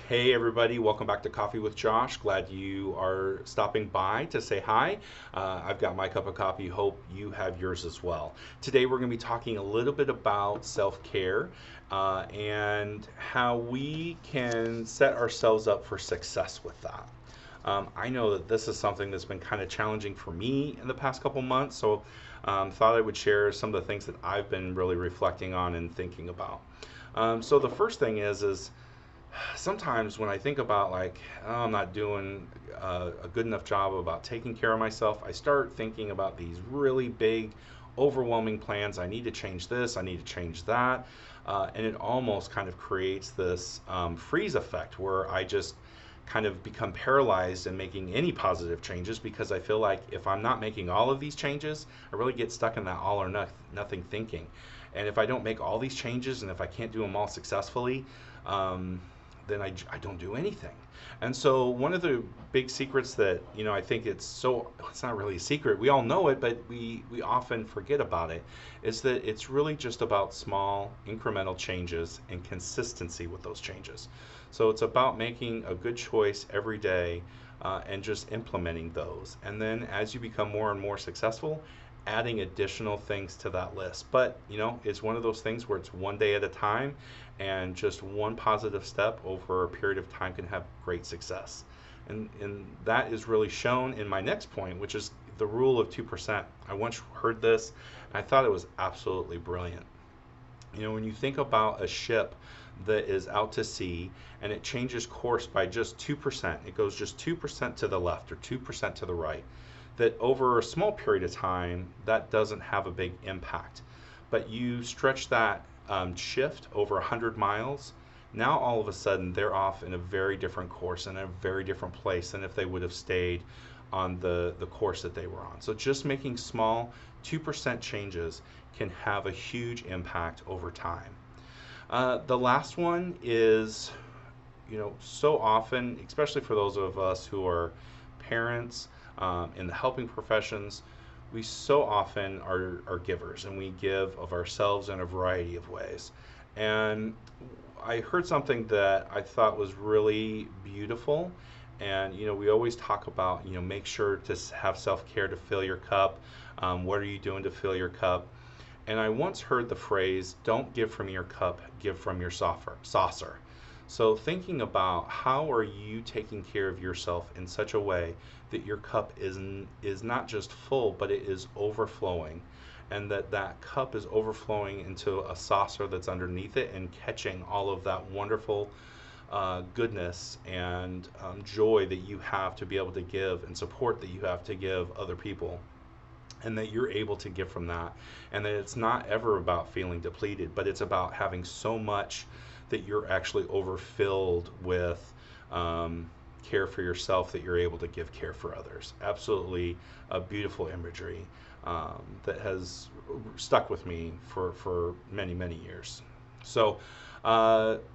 Hey everybody, welcome back to Coffee with Josh. Glad you are stopping by to say hi. I've got my cup of coffee, hope you have yours as well. Today we're going to be talking a little bit about self-care and how we can set ourselves up for success with that. I know that this is something that's been kind of challenging for me in the past couple months, so thought I would share some of the things that I've been really reflecting on and thinking about. So the first thing is sometimes when I think about like, oh, I'm not doing a good enough job about taking care of myself, I start thinking about these really big, overwhelming plans. I need to change this, I need to change that. And it almost kind of creates this freeze effect where I just kind of become paralyzed in making any positive changes because I feel like if I'm not making all of these changes, I really get stuck in that all or nothing thinking. And if I don't make all these changes and if I can't do them all successfully, then I don't do anything. And so one of the big secrets that, I think it's not really a secret. We all know it, but we often forget about it, is that it's really just about small incremental changes and consistency with those changes. So it's about making a good choice every day and just implementing those. And then as you become more and more successful, adding additional things to that list. But, it's one of those things where it's one day at a time, and just one positive step over a period of time can have great success. And that is really shown in my next point, which is the rule of 2%. I once heard this, and I thought it was absolutely brilliant. When you think about a ship that is out to sea and it changes course by just 2%, it goes just 2% to the left or 2% to the right, that over a small period of time, that doesn't have a big impact. But you stretch that shift over 100 miles, now all of a sudden they're off in a very different course and a very different place than if they would have stayed on the course that they were on. So just making small 2% changes can have a huge impact over time. The last one is, so often, especially for those of us who are parents in the helping professions, we so often are givers and we give of ourselves in a variety of ways. And I heard something that I thought was really beautiful. And, we always talk about, make sure to have self care to fill your cup. What are you doing to fill your cup? And I once heard the phrase, don't give from your cup, give from your saucer. So thinking about how are you taking care of yourself in such a way that your cup is not just full, but it is overflowing, and that cup is overflowing into a saucer that's underneath it and catching all of that wonderful goodness and joy that you have to be able to give and support that you have to give other people, and that you're able to give from that, and that it's not ever about feeling depleted, but it's about having so much that you're actually overfilled with care for yourself that you're able to give care for others. Absolutely a beautiful imagery that has stuck with me for many, many years. So